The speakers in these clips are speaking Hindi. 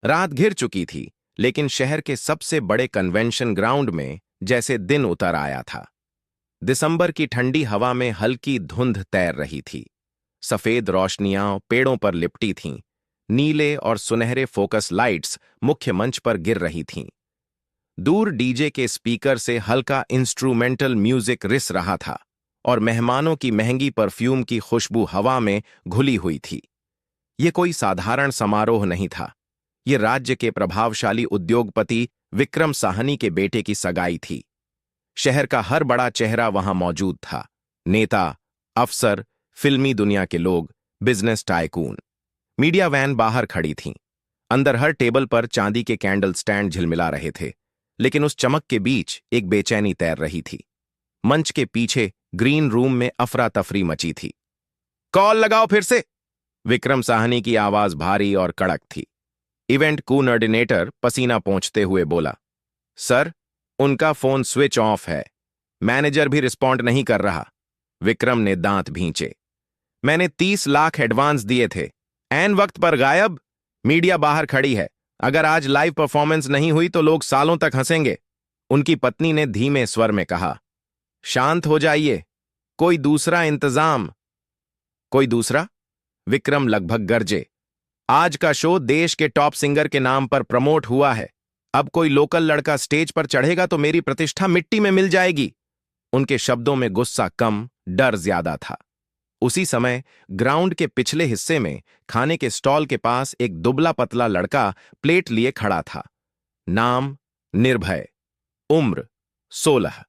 रात घिर चुकी थी, लेकिन शहर के सबसे बड़े कन्वेंशन ग्राउंड में जैसे दिन उतर आया था। दिसंबर की ठंडी हवा में हल्की धुंध तैर रही थी। सफेद रोशनियां पेड़ों पर लिपटी थीं। नीले और सुनहरे फोकस लाइट्स मुख्य मंच पर गिर रही थीं। दूर डीजे के स्पीकर से हल्का इंस्ट्रूमेंटल म्यूजिक रिस रहा था और मेहमानों की महंगी परफ्यूम की खुशबू हवा में घुली हुई थी। ये कोई साधारण समारोह नहीं था। ये राज्य के प्रभावशाली उद्योगपति विक्रम साहनी के बेटे की सगाई थी। शहर का हर बड़ा चेहरा वहां मौजूद था। नेता, अफसर, फिल्मी दुनिया के लोग, बिजनेस टाइकून। मीडिया वैन बाहर खड़ी थीं। अंदर हर टेबल पर चांदी के कैंडल स्टैंड झिलमिला रहे थे, लेकिन उस चमक के बीच एक बेचैनी तैर रही थी। मंच के पीछे ग्रीन रूम में अफरा तफरी मची थी। कॉल लगाओ फिर से। विक्रम साहनी की आवाज भारी और कड़क थी। इवेंट कोऑर्डिनेटर पसीना पोंछते हुए बोला, सर, उनका फोन स्विच ऑफ है। मैनेजर भी रिस्पॉन्ड नहीं कर रहा। विक्रम ने दांत भींचे। मैंने 30 लाख एडवांस दिए थे, ऐन वक्त पर गायब। मीडिया बाहर खड़ी है। अगर आज लाइव परफॉर्मेंस नहीं हुई तो लोग सालों तक हंसेंगे। उनकी पत्नी ने धीमे स्वर में कहा, शांत हो जाइए, कोई दूसरा इंतजाम। कोई दूसरा? विक्रम लगभग गरजे। आज का शो देश के टॉप सिंगर के नाम पर प्रमोट हुआ है। अब कोई लोकल लड़का स्टेज पर चढ़ेगा तो मेरी प्रतिष्ठा मिट्टी में मिल जाएगी। उनके शब्दों में गुस्सा कम, डर ज्यादा था। उसी समय ग्राउंड के पिछले हिस्से में खाने के स्टॉल के पास एक दुबला पतला लड़का प्लेट लिए खड़ा था। नाम निर्भय, उम्र 16।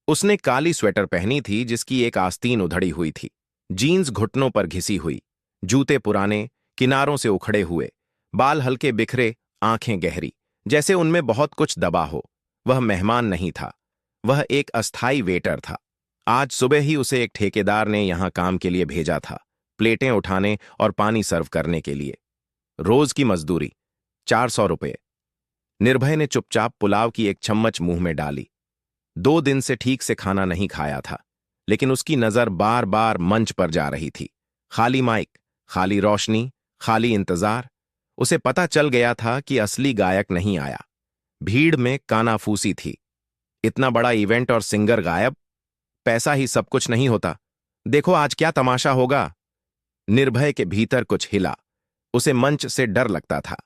उसने काली स्वेटर पहनी थी जिसकी एक आस्तीन उधड़ी हुई थी। जीन्स घुटनों पर घिसी हुई, जूते पुराने, किनारों से उखड़े हुए, बाल हल्के बिखरे, आंखें गहरी, जैसे उनमें बहुत कुछ दबा हो। वह मेहमान नहीं था, वह एक अस्थाई वेटर था। आज सुबह ही उसे एक ठेकेदार ने यहां काम के लिए भेजा था, प्लेटें उठाने और पानी सर्व करने के लिए। रोज की मजदूरी 400 रुपये। निर्भय ने चुपचाप पुलाव की एक चम्मच मुंह में डाली। 2 दिन से ठीक से खाना नहीं खाया था, लेकिन उसकी नजर बार बार मंच पर जा रही थी। खाली माइक, खाली रोशनी, खाली इंतजार। उसे पता चल गया था कि असली गायक नहीं आया। भीड़ में कानाफूसी थी। इतना बड़ा इवेंट और सिंगर गायब। पैसा ही सब कुछ नहीं होता। देखो आज क्या तमाशा होगा। निर्भय के भीतर कुछ हिला। उसे मंच से डर लगता था,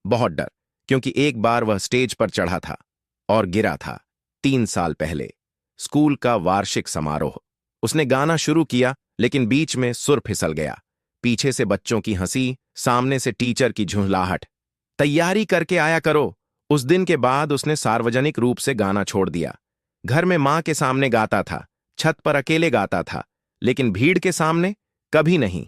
बहुत डर, क्योंकि एक बार वह स्टेज पर चढ़ा था और गिरा था 3 साल पहले। स्कूल का वार्षिक समारोह। उसने गाना शुरू किया, लेकिन बीच में सुर फिसल गया। पीछे से बच्चों की हंसी, सामने से टीचर की झुंझलाहट। तैयारी करके आया करो। उस दिन के बाद उसने सार्वजनिक रूप से गाना छोड़ दिया। घर में मां के सामने गाता था, छत पर अकेले गाता था, लेकिन भीड़ के सामने कभी नहीं।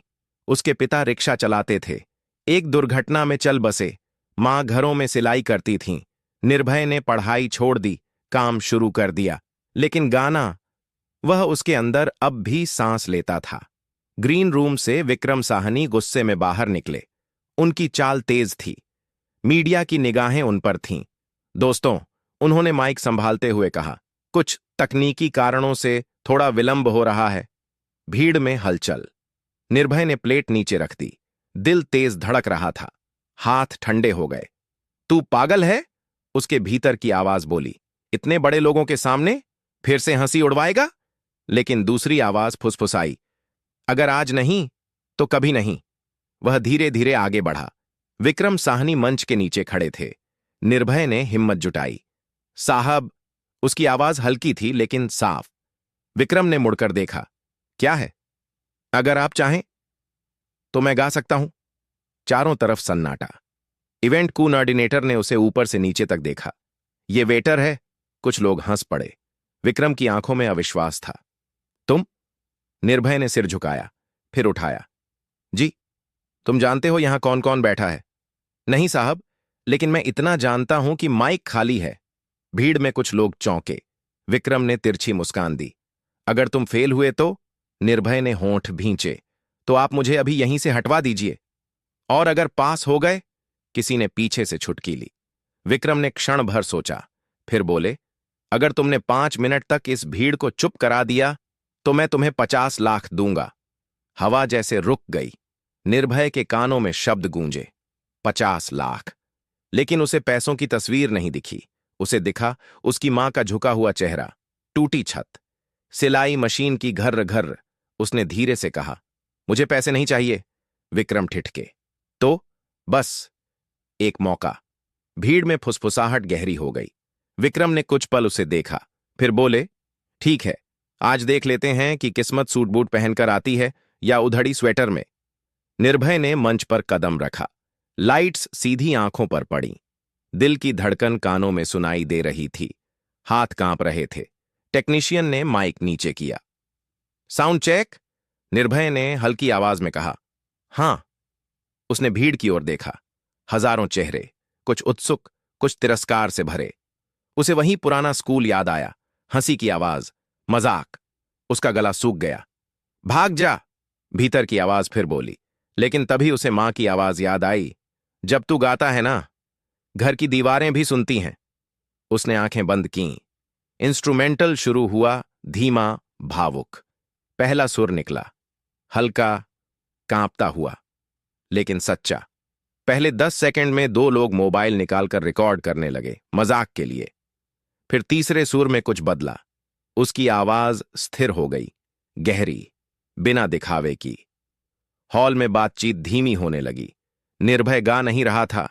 उसके पिता रिक्शा चलाते थे, एक दुर्घटना में चल बसे। मां घरों में सिलाई करती थीं। निर्भय ने पढ़ाई छोड़ दी, काम शुरू कर दिया, लेकिन गाना, वह उसके अंदर अब भी सांस लेता था। ग्रीन रूम से विक्रम साहनी गुस्से में बाहर निकले। उनकी चाल तेज थी। मीडिया की निगाहें उन पर थीं। दोस्तों, उन्होंने माइक संभालते हुए कहा, कुछ तकनीकी कारणों से थोड़ा विलंब हो रहा है। भीड़ में हलचल। निर्भय ने प्लेट नीचे रख दी। दिल तेज धड़क रहा था, हाथ ठंडे हो गए। तू पागल है? उसके भीतर की आवाज बोली। इतने बड़े लोगों के सामने फिर से हंसी उड़वाएगा? लेकिन दूसरी आवाज फुसफुसाई, अगर आज नहीं तो कभी नहीं। वह धीरे धीरे आगे बढ़ा। विक्रम साहनी मंच के नीचे खड़े थे। निर्भय ने हिम्मत जुटाई। साहब, उसकी आवाज हल्की थी लेकिन साफ। विक्रम ने मुड़कर देखा। क्या है? अगर आप चाहें तो मैं गा सकता हूं। चारों तरफ सन्नाटा। इवेंट कोऑर्डिनेटर ने उसे ऊपर से नीचे तक देखा। ये वेटर है? कुछ लोग हंस पड़े। विक्रम की आंखों में अविश्वास था। तुम? निर्भय ने सिर झुकाया, फिर उठाया। जी, तुम जानते हो यहां कौन कौन बैठा है? नहीं साहब, लेकिन मैं इतना जानता हूं कि माइक खाली है। भीड़ में कुछ लोग चौंके। विक्रम ने तिरछी मुस्कान दी। अगर तुम फेल हुए तो? निर्भय ने होंठ भींचे। तो आप मुझे अभी यहीं से हटवा दीजिए। और अगर पास हो गए? किसी ने पीछे से छुटकी ली। विक्रम ने क्षण भर सोचा, फिर बोले, अगर तुमने 5 मिनट तक इस भीड़ को चुप करा दिया तो मैं तुम्हें 50 लाख दूंगा। हवा जैसे रुक गई। निर्भय के कानों में शब्द गूंजे, 50 लाख। लेकिन उसे पैसों की तस्वीर नहीं दिखी। उसे दिखा उसकी मां का झुका हुआ चेहरा, टूटी छत, सिलाई मशीन की घर्र घर्र। उसने धीरे से कहा, मुझे पैसे नहीं चाहिए। विक्रम ठिठके। तो बस एक मौका। भीड़ में फुसफुसाहट गहरी हो गई। विक्रम ने कुछ पल उसे देखा, फिर बोले, ठीक है, आज देख लेते हैं कि किस्मत सूट बूट पहनकर आती है या उधड़ी स्वेटर में। निर्भय ने मंच पर कदम रखा। लाइट्स सीधी आंखों पर पड़ी। दिल की धड़कन कानों में सुनाई दे रही थी। हाथ कांप रहे थे। टेक्नीशियन ने माइक नीचे किया। Sound check. निर्भय ने हल्की आवाज में कहा। हां। उसने भीड़ की ओर देखा। हजारों चेहरे, कुछ उत्सुक, कुछ तिरस्कार से भरे। उसे वही पुराना स्कूल याद आया। हंसी की आवाज, मजाक। उसका गला सूख गया। भाग जा, भीतर की आवाज फिर बोली। लेकिन तभी उसे मां की आवाज याद आई। जब तू गाता है ना, घर की दीवारें भी सुनती हैं। उसने आंखें बंद कीं। इंस्ट्रूमेंटल शुरू हुआ, धीमा, भावुक। पहला सुर निकला, हल्का, कांपता हुआ, लेकिन सच्चा। पहले 10 सेकंड में 2 लोग मोबाइल निकालकर रिकॉर्ड करने लगे, मजाक के लिए। फिर तीसरे सुर में कुछ बदला। उसकी आवाज स्थिर हो गई, गहरी, बिना दिखावे की। हॉल में बातचीत धीमी होने लगी। निर्भय गा नहीं रहा था,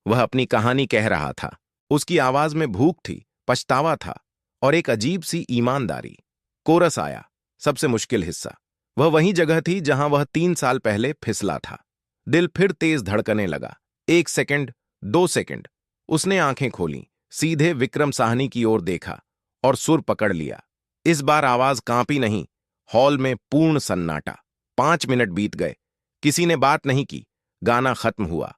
वह अपनी कहानी कह रहा था। उसकी आवाज में भूख थी, पछतावा था और एक अजीब सी ईमानदारी। कोरस आया, सबसे मुश्किल हिस्सा। वह वही जगह थी जहां वह 3 साल पहले फिसला था। दिल फिर तेज धड़कने लगा। 1 सेकंड, 2 सेकंड। उसने आंखें खोलीं, सीधे विक्रम साहनी की ओर देखा और सुर पकड़ लिया। इस बार आवाज कांपी नहीं। हॉल में पूर्ण सन्नाटा। 5 मिनट बीत गए, किसी ने बात नहीं की। गाना खत्म हुआ।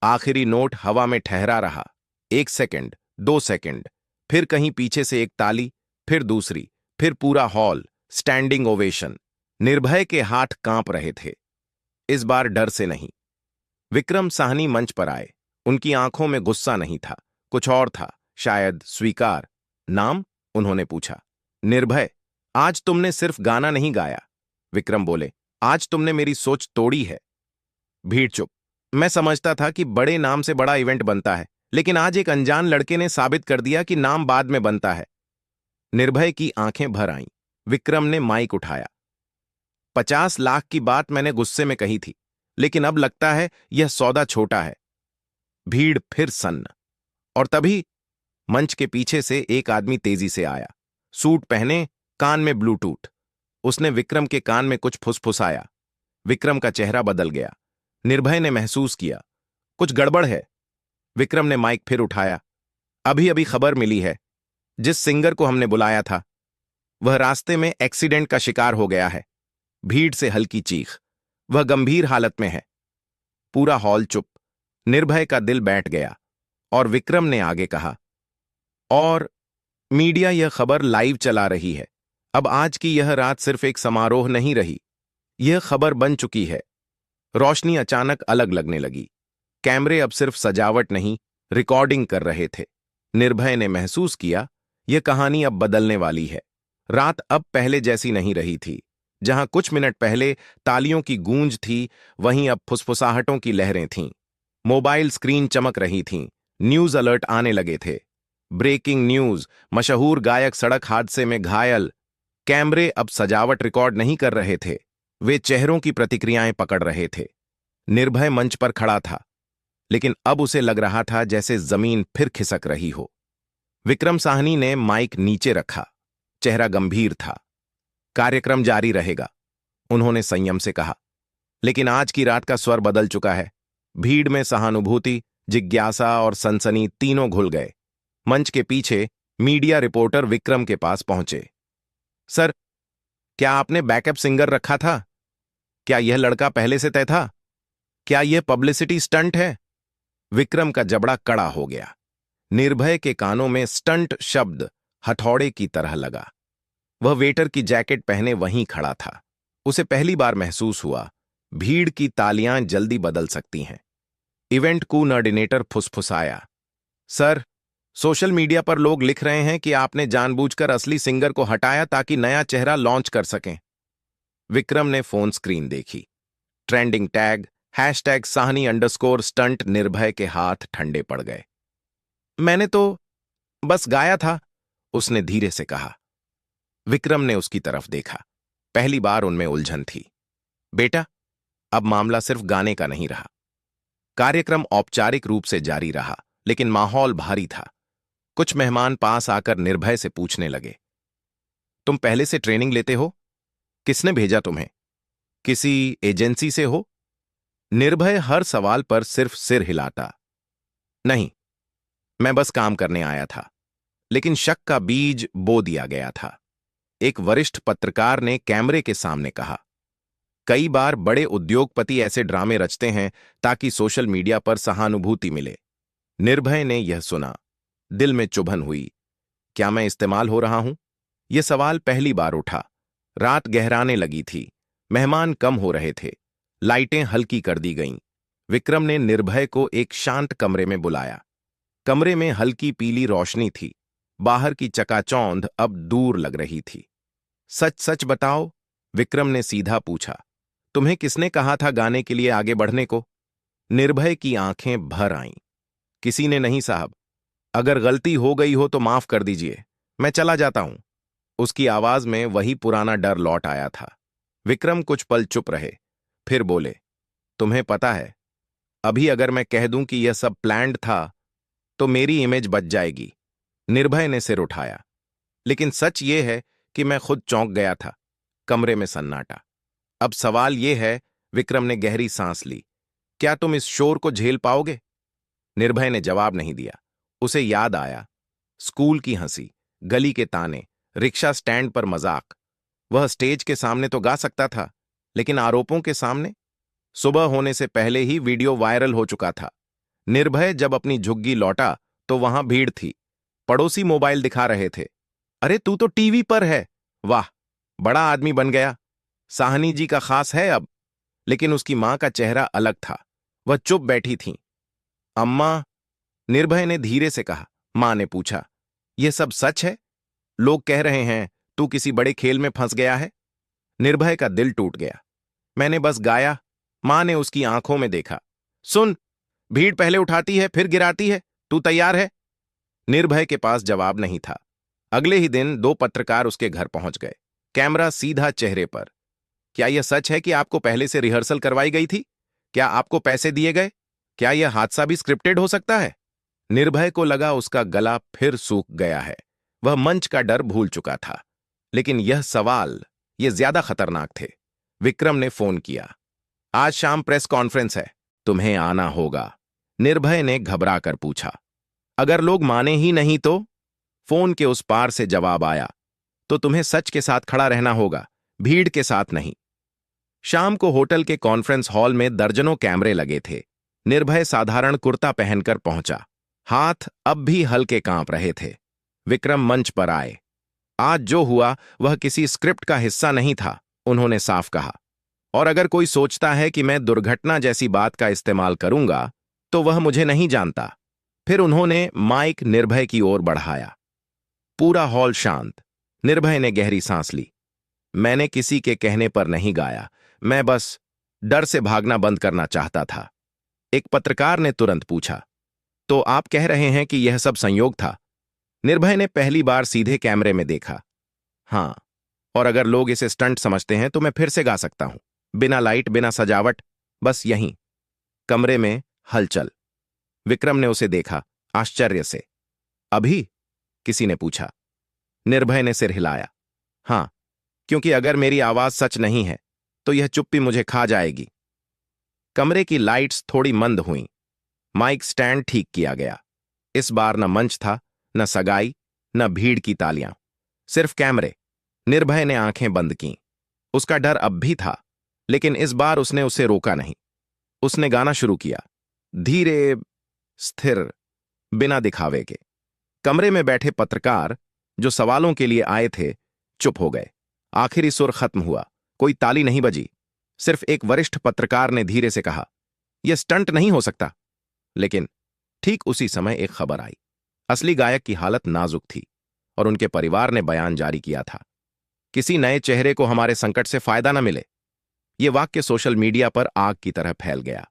आखिरी नोट हवा में ठहरा रहा। 1 सेकंड, 2 सेकंड, फिर कहीं पीछे से एक ताली, फिर दूसरी, फिर पूरा हॉल, स्टैंडिंग ओवेशन। निर्भय के हाथ कांप रहे थे, इस बार डर से नहीं। विक्रम साहनी मंच पर आए। उनकी आंखों में गुस्सा नहीं था, कुछ और था, शायद स्वीकार। नाम? उन्होंने पूछा। निर्भय। आज तुमने सिर्फ गाना नहीं गाया, विक्रम बोले, आज तुमने मेरी सोच तोड़ी है। भीड़ चुप। मैं समझता था कि बड़े नाम से बड़ा इवेंट बनता है, लेकिन आज एक अनजान लड़के ने साबित कर दिया कि नाम बाद में बनता है। निर्भय की आंखें भर आईं। विक्रम ने माइक उठाया। 50 लाख की बात मैंने गुस्से में कही थी, लेकिन अब लगता है यह सौदा छोटा है। भीड़ फिर सन्न। और तभी मंच के पीछे से एक आदमी तेजी से आया, सूट पहने, कान में ब्लूटूथ। उसने विक्रम के कान में कुछ फुसफुसाया। विक्रम का चेहरा बदल गया। निर्भय ने महसूस किया, कुछ गड़बड़ है। विक्रम ने माइक फिर उठाया। अभी अभी खबर मिली है, जिस सिंगर को हमने बुलाया था, वह रास्ते में एक्सीडेंट का शिकार हो गया है। भीड़ से हल्की चीख। वह गंभीर हालत में है। पूरा हॉल चुप। निर्भय का दिल बैठ गया और विक्रम ने आगे कहा, और मीडिया यह खबर लाइव चला रही है। अब आज की यह रात सिर्फ एक समारोह नहीं रही, यह खबर बन चुकी है। रोशनी अचानक अलग लगने लगी। कैमरे अब सिर्फ सजावट नहीं, रिकॉर्डिंग कर रहे थे। निर्भय ने महसूस किया, यह कहानी अब बदलने वाली है। रात अब पहले जैसी नहीं रही थी। जहां कुछ मिनट पहले तालियों की गूंज थी, वहीं अब फुसफुसाहटों की लहरें थीं। मोबाइल स्क्रीन चमक रही थीं। न्यूज अलर्ट आने लगे थे। ब्रेकिंग न्यूज, मशहूर गायक सड़क हादसे में घायल। कैमरे अब सजावट रिकॉर्ड नहीं कर रहे थे, वे चेहरों की प्रतिक्रियाएं पकड़ रहे थे। निर्भय मंच पर खड़ा था, लेकिन अब उसे लग रहा था जैसे जमीन फिर खिसक रही हो। विक्रम साहनी ने माइक नीचे रखा। चेहरा गंभीर था। कार्यक्रम जारी रहेगा, उन्होंने संयम से कहा। लेकिन आज की रात का स्वर बदल चुका है। भीड़ में सहानुभूति, जिज्ञासा और सनसनी तीनों घुल गए। मंच के पीछे मीडिया रिपोर्टर विक्रम के पास पहुंचे। सर, क्या आपने बैकअप सिंगर रखा था? क्या यह लड़का पहले से तय था? क्या यह पब्लिसिटी स्टंट है? विक्रम का जबड़ा कड़ा हो गया। निर्भय के कानों में स्टंट शब्द हथौड़े की तरह लगा। वह वेटर की जैकेट पहने वहीं खड़ा था। उसे पहली बार महसूस हुआ, भीड़ की तालियां जल्दी बदल सकती हैं। इवेंट कोऑर्डिनेटर फुसफुसाया, सर, सोशल मीडिया पर लोग लिख रहे हैं कि आपने जानबूझकर असली सिंगर को हटाया ताकि नया चेहरा लॉन्च कर सकें। विक्रम ने फोन स्क्रीन देखी। ट्रेंडिंग टैग, #साहनी_स्टंट निर्भय के हाथ ठंडे पड़ गए। मैंने तो बस गाया था, उसने धीरे से कहा। विक्रम ने उसकी तरफ देखा। पहली बार उनमें उलझन थी। बेटा, अब मामला सिर्फ गाने का नहीं रहा। कार्यक्रम औपचारिक रूप से जारी रहा, लेकिन माहौल भारी था। कुछ मेहमान पास आकर निर्भय से पूछने लगे, तुम पहले से ट्रेनिंग लेते हो? किसने भेजा तुम्हें? किसी एजेंसी से हो? निर्भय हर सवाल पर सिर्फ सिर हिलाता। नहीं, मैं बस काम करने आया था। लेकिन शक का बीज बो दिया गया था। एक वरिष्ठ पत्रकार ने कैमरे के सामने कहा, कई बार बड़े उद्योगपति ऐसे ड्रामे रचते हैं ताकि सोशल मीडिया पर सहानुभूति मिले। निर्भय ने यह सुना। दिल में चुभन हुई। क्या मैं इस्तेमाल हो रहा हूं? यह सवाल पहली बार उठा। रात गहराने लगी थी। मेहमान कम हो रहे थे। लाइटें हल्की कर दी गईं। विक्रम ने निर्भय को एक शांत कमरे में बुलाया। कमरे में हल्की पीली रोशनी थी। बाहर की चकाचौंध अब दूर लग रही थी। सच सच बताओ, विक्रम ने सीधा पूछा। तुम्हें किसने कहा था गाने के लिए आगे बढ़ने को? निर्भय की आंखें भर आईं। किसी ने नहीं साहब। अगर गलती हो गई हो तो माफ कर दीजिए, मैं चला जाता हूं। उसकी आवाज में वही पुराना डर लौट आया था। विक्रम कुछ पल चुप रहे, फिर बोले, तुम्हें पता है, अभी अगर मैं कह दूं कि यह सब प्लान्ड था तो मेरी इमेज बच जाएगी। निर्भय ने सिर उठाया। लेकिन सच ये है कि मैं खुद चौंक गया था। कमरे में सन्नाटा। अब सवाल यह है, विक्रम ने गहरी सांस ली, क्या तुम इस शोर को झेल पाओगे? निर्भय ने जवाब नहीं दिया। उसे याद आया, स्कूल की हंसी, गली के ताने, रिक्शा स्टैंड पर मजाक। वह स्टेज के सामने तो गा सकता था, लेकिन आरोपों के सामने? सुबह होने से पहले ही वीडियो वायरल हो चुका था। निर्भय जब अपनी झुग्गी लौटा तो वहां भीड़ थी। पड़ोसी मोबाइल दिखा रहे थे। अरे तू तो टीवी पर है, वाह, बड़ा आदमी बन गया, साहनी जी का खास है अब। लेकिन उसकी मां का चेहरा अलग था। वह चुप बैठी थीं। अम्मा, निर्भय ने धीरे से कहा। मां ने पूछा, यह सब सच है? लोग कह रहे हैं तू किसी बड़े खेल में फंस गया है। निर्भय का दिल टूट गया। मैंने बस गाया। मां ने उसकी आंखों में देखा। सुन, भीड़ पहले उठाती है फिर गिराती है। तू तैयार है? निर्भय के पास जवाब नहीं था। अगले ही दिन 2 पत्रकार उसके घर पहुंच गए, कैमरा सीधा चेहरे पर। क्या यह सच है कि आपको पहले से रिहर्सल करवाई गई थी? क्या आपको पैसे दिए गए? क्या यह हादसा भी स्क्रिप्टेड हो सकता है? निर्भय को लगा उसका गला फिर सूख गया है। वह मंच का डर भूल चुका था। लेकिन यह सवाल, ये ज्यादा खतरनाक थे। विक्रम ने फोन किया। आज शाम प्रेस कॉन्फ्रेंस है, तुम्हें आना होगा। निर्भय ने घबरा कर पूछा। अगर लोग माने ही नहीं तो? फोन के उस पार से जवाब आया, तो तुम्हें सच के साथ खड़ा रहना होगा, भीड़ के साथ नहीं। शाम को होटल के कॉन्फ्रेंस हॉल में दर्जनों कैमरे लगे थे। निर्भय साधारण कुर्ता पहनकर पहुंचा। हाथ अब भी हल्के कांप रहे थे। विक्रम मंच पर आए। आज जो हुआ वह किसी स्क्रिप्ट का हिस्सा नहीं था, उन्होंने साफ कहा। और अगर कोई सोचता है कि मैं दुर्घटना जैसी बात का इस्तेमाल करूंगा, तो वह मुझे नहीं जानता। फिर उन्होंने माइक निर्भय की ओर बढ़ाया। पूरा हॉल शांत। निर्भय ने गहरी सांस ली। मैंने किसी के कहने पर नहीं गाया, मैं बस डर से भागना बंद करना चाहता था। एक पत्रकार ने तुरंत पूछा, तो आप कह रहे हैं कि यह सब संयोग था? निर्भय ने पहली बार सीधे कैमरे में देखा। हां, और अगर लोग इसे स्टंट समझते हैं तो मैं फिर से गा सकता हूं, बिना लाइट, बिना सजावट, बस यहीं। कमरे में हलचल। विक्रम ने उसे देखा, आश्चर्य से। अभी? किसी ने पूछा। निर्भय ने सिर हिलाया। हां, क्योंकि अगर मेरी आवाज सच नहीं है तो यह चुप्पी मुझे खा जाएगी। कमरे की लाइट्स थोड़ी मंद हुईं। माइक स्टैंड ठीक किया गया। इस बार न मंच था, न सगाई, न भीड़ की तालियां, सिर्फ कैमरे। निर्भय ने आंखें बंद कीं। उसका डर अब भी था, लेकिन इस बार उसने उसे रोका नहीं। उसने गाना शुरू किया, धीरे, स्थिर, बिना दिखावे के। कमरे में बैठे पत्रकार, जो सवालों के लिए आए थे, चुप हो गए। आखिरी सुर खत्म हुआ। कोई ताली नहीं बजी। सिर्फ एक वरिष्ठ पत्रकार ने धीरे से कहा, यह स्टंट नहीं हो सकता। लेकिन ठीक उसी समय एक खबर आई। असली गायक की हालत नाजुक थी और उनके परिवार ने बयान जारी किया था, किसी नए चेहरे को हमारे संकट से फायदा न मिले। ये वाक्य सोशल मीडिया पर आग की तरह फैल गया।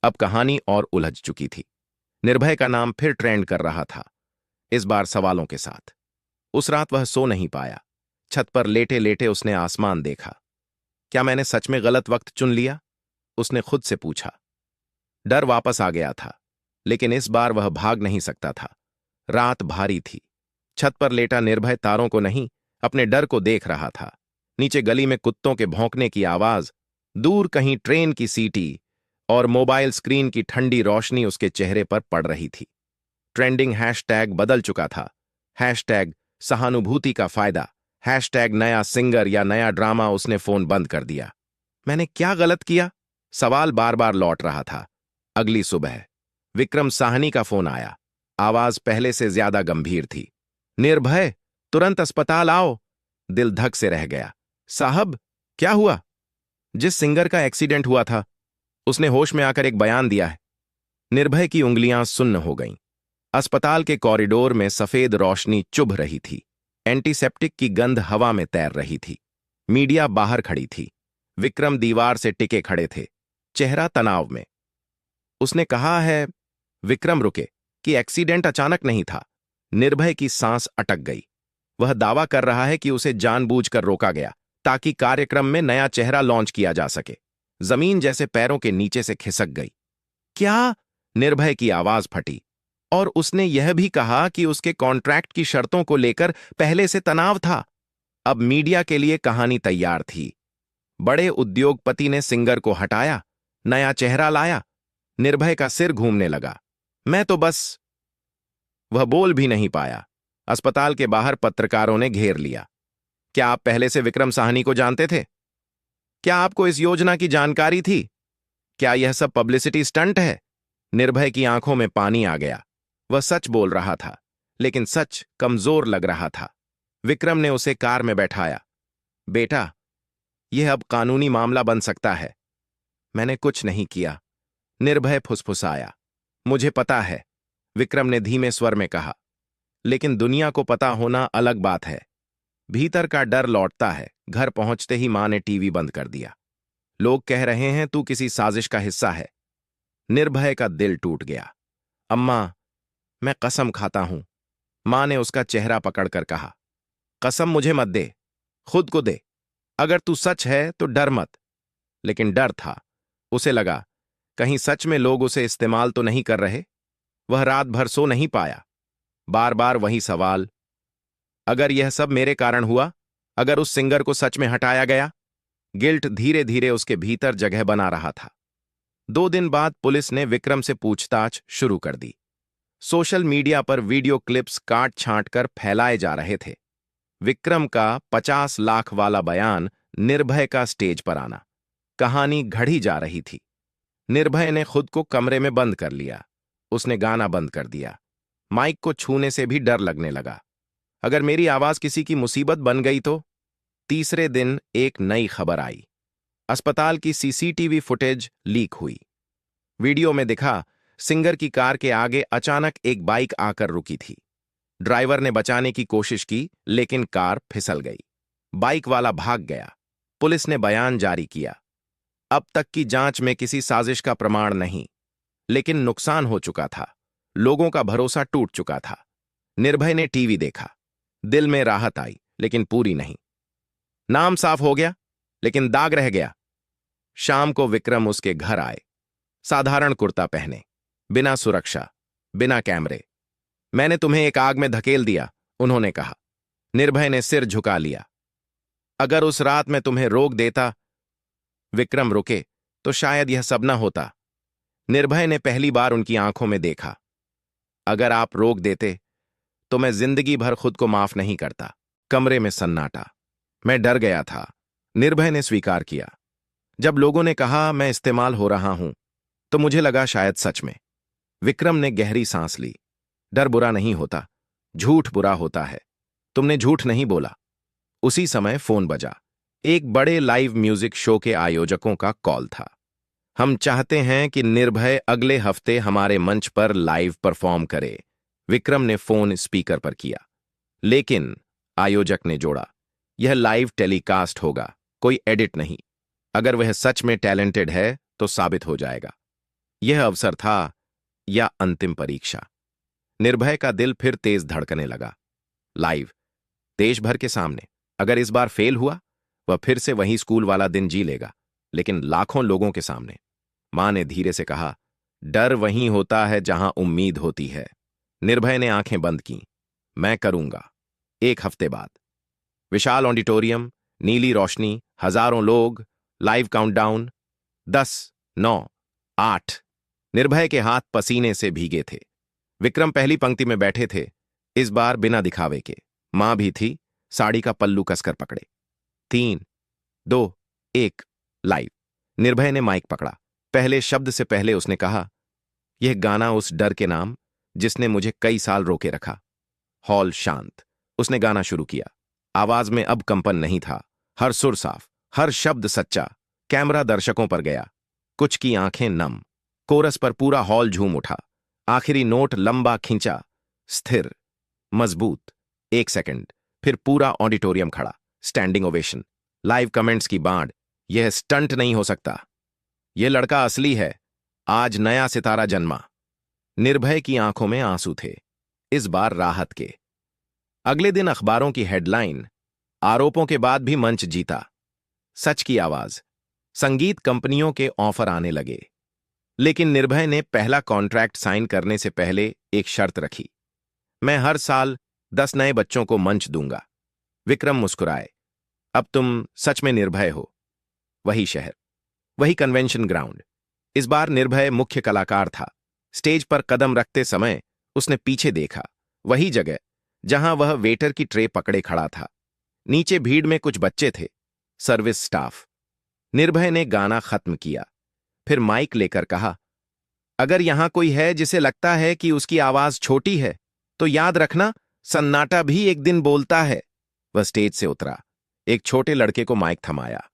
अब कहानी और उलझ चुकी थी। निर्भय का नाम फिर ट्रेंड कर रहा था, इस बार सवालों के साथ। उस रात वह सो नहीं पाया। छत पर लेटे लेटे उसने आसमान देखा। क्या मैंने सच में गलत वक्त चुन लिया? उसने खुद से पूछा। डर वापस आ गया था, लेकिन इस बार वह भाग नहीं सकता था। रात भारी थी। छत पर लेटा निर्भय तारों को नहीं, अपने डर को देख रहा था। नीचे गली में कुत्तों के भौंकने की आवाज, दूर कहीं ट्रेन की सीटी और मोबाइल स्क्रीन की ठंडी रोशनी उसके चेहरे पर पड़ रही थी। ट्रेंडिंग हैशटैग बदल चुका था। हैशटैग सहानुभूति का फायदा, हैशटैग नया सिंगर या नया ड्रामा। उसने फोन बंद कर दिया। मैंने क्या गलत किया? सवाल बार बार लौट रहा था। अगली सुबह विक्रम साहनी का फोन आया। आवाज पहले से ज्यादा गंभीर थी। निर्भय, तुरंत अस्पताल आओ। दिल धक से रह गया। साहब, क्या हुआ? जिस सिंगर का एक्सीडेंट हुआ था, उसने होश में आकर एक बयान दिया है। निर्भय की उंगलियां सुन्न हो गईं। अस्पताल के कॉरिडोर में सफेद रोशनी चुभ रही थी। एंटीसेप्टिक की गंध हवा में तैर रही थी। मीडिया बाहर खड़ी थी। विक्रम दीवार से टिके खड़े थे, चेहरा तनाव में। उसने कहा है, विक्रम रुके, कि एक्सीडेंट अचानक नहीं था। निर्भय की सांस अटक गई। वह दावा कर रहा है कि उसे जानबूझकर रोका गया ताकि कार्यक्रम में नया चेहरा लॉन्च किया जा सके। जमीन जैसे पैरों के नीचे से खिसक गई। क्या? निर्भय की आवाज फटी। और उसने यह भी कहा कि उसके कॉन्ट्रैक्ट की शर्तों को लेकर पहले से तनाव था। अब मीडिया के लिए कहानी तैयार थी। बड़े उद्योगपति ने सिंगर को हटाया, नया चेहरा लाया। निर्भय का सिर घूमने लगा। मैं तो बस। वह बोल भी नहीं पाया। अस्पताल के बाहर पत्रकारों ने घेर लिया। क्या आप पहले से विक्रम साहनी को जानते थे? क्या आपको इस योजना की जानकारी थी? क्या यह सब पब्लिसिटी स्टंट है? निर्भय की आंखों में पानी आ गया। वह सच बोल रहा था, लेकिन सच कमजोर लग रहा था। विक्रम ने उसे कार में बैठाया। बेटा, यह अब कानूनी मामला बन सकता है। मैंने कुछ नहीं किया, निर्भय फुसफुसाया। मुझे पता है, विक्रम ने धीमे स्वर में कहा, लेकिन दुनिया को पता होना अलग बात है। भीतर का डर लौटता है। घर पहुंचते ही मां ने टीवी बंद कर दिया। लोग कह रहे हैं तू किसी साजिश का हिस्सा है। निर्भय का दिल टूट गया। अम्मा, मैं कसम खाता हूं। मां ने उसका चेहरा पकड़कर कहा, कसम मुझे मत दे, खुद को दे। अगर तू सच है तो डर मत। लेकिन डर था। उसे लगा, कहीं सच में लोग उसे इस्तेमाल तो नहीं कर रहे। वह रात भर सो नहीं पाया। बार बार वही सवाल, अगर यह सब मेरे कारण हुआ, अगर उस सिंगर को सच में हटाया गया। गिल्ट धीरे धीरे उसके भीतर जगह बना रहा था। 2 दिन बाद पुलिस ने विक्रम से पूछताछ शुरू कर दी। सोशल मीडिया पर वीडियो क्लिप्स काट छांट कर फैलाए जा रहे थे। विक्रम का 50 लाख वाला बयान, निर्भय का स्टेज पर आना। कहानी घड़ी जा रही थी। निर्भय ने खुद को कमरे में बंद कर लिया। उसने गाना बंद कर दिया। माइक को छूने से भी डर लगने लगा। अगर मेरी आवाज किसी की मुसीबत बन गई तो? तीसरे दिन एक नई खबर आई। अस्पताल की सीसीटीवी फुटेज लीक हुई। वीडियो में दिखा, सिंगर की कार के आगे अचानक एक बाइक आकर रुकी थी। ड्राइवर ने बचाने की कोशिश की, लेकिन कार फिसल गई। बाइक वाला भाग गया। पुलिस ने बयान जारी किया। अब तक की जांच में किसी साजिश का प्रमाण नहीं, लेकिन नुकसान हो चुका था। लोगों का भरोसा टूट चुका था। निर्भय ने टीवी देखा। दिल में राहत आई, लेकिन पूरी नहीं। नाम साफ हो गया, लेकिन दाग रह गया। शाम को विक्रम उसके घर आए, साधारण कुर्ता पहने, बिना सुरक्षा, बिना कैमरे। मैंने तुम्हें एक आग में धकेल दिया, उन्होंने कहा। निर्भय ने सिर झुका लिया। अगर उस रात मैं तुम्हें रोक देता। विक्रम रुके, तो शायद यह सब न होता। निर्भय ने पहली बार उनकी आंखों में देखा। अगर आप रोक देते तो मैं जिंदगी भर खुद को माफ नहीं करता। कमरे में सन्नाटा। मैं डर गया था, निर्भय ने स्वीकार किया। जब लोगों ने कहा मैं इस्तेमाल हो रहा हूं, तो मुझे लगा शायद सच में। विक्रम ने गहरी सांस ली। डर बुरा नहीं होता, झूठ बुरा होता है। तुमने झूठ नहीं बोला। उसी समय फोन बजा। एक बड़े लाइव म्यूजिक शो के आयोजकों का कॉल था। हम चाहते हैं कि निर्भय अगले हफ्ते हमारे मंच पर लाइव परफॉर्म करे। विक्रम ने फोन स्पीकर पर किया। लेकिन आयोजक ने जोड़ा, यह लाइव टेलीकास्ट होगा, कोई एडिट नहीं। अगर वह सच में टैलेंटेड है तो साबित हो जाएगा। यह अवसर था या अंतिम परीक्षा। निर्भय का दिल फिर तेज धड़कने लगा। लाइव, देश भर के सामने। अगर इस बार फेल हुआ, वह फिर से वही स्कूल वाला दिन जी लेगा, लेकिन लाखों लोगों के सामने। मां ने धीरे से कहा, डर वहीं होता है जहां उम्मीद होती है। निर्भय ने आंखें बंद की। मैं करूंगा। 1 हफ्ते बाद विशाल ऑडिटोरियम, नीली रोशनी, हजारों लोग, लाइव काउंटडाउन। 10, 9, 8। निर्भय के हाथ पसीने से भीगे थे। विक्रम पहली पंक्ति में बैठे थे, इस बार बिना दिखावे के। मां भी थी, साड़ी का पल्लू कसकर पकड़े। 3, 2, 1, लाइव। निर्भय ने माइक पकड़ा। पहले शब्द से पहले उसने कहा, यह गाना उस डर के नाम जिसने मुझे कई साल रोके रखा। हॉल शांत। उसने गाना शुरू किया। आवाज में अब कंपन नहीं था, हर सुर साफ, हर शब्द सच्चा। कैमरा दर्शकों पर गया, कुछ की आंखें नम। कोरस पर पूरा हॉल झूम उठा। आखिरी नोट लंबा खींचा, स्थिर, मजबूत। 1 सेकंड, फिर पूरा ऑडिटोरियम खड़ा। स्टैंडिंग ओवेशन, लाइव कमेंट्स की बाढ़। यह स्टंट नहीं हो सकता, यह लड़का असली है। आज नया सितारा जन्मा। निर्भय की आंखों में आंसू थे, इस बार राहत के। अगले दिन अखबारों की हेडलाइन, आरोपों के बाद भी मंच जीता। सच की आवाज। संगीत कंपनियों के ऑफर आने लगे। लेकिन निर्भय ने पहला कॉन्ट्रैक्ट साइन करने से पहले एक शर्त रखी, मैं हर साल 10 नए बच्चों को मंच दूंगा। विक्रम मुस्कुराए, अब तुम सच में निर्भय हो। वही शहर, वही कन्वेंशन ग्राउंड। इस बार निर्भय मुख्य कलाकार था। स्टेज पर कदम रखते समय उसने पीछे देखा, वही जगह जहां वह वेटर की ट्रे पकड़े खड़ा था। नीचे भीड़ में कुछ बच्चे थे, सर्विस स्टाफ। निर्भय ने गाना खत्म किया, फिर माइक लेकर कहा, अगर यहां कोई है जिसे लगता है कि उसकी आवाज छोटी है, तो याद रखना, सन्नाटा भी एक दिन बोलता है। वह स्टेज से उतरा, एक छोटे लड़के को माइक थमाया।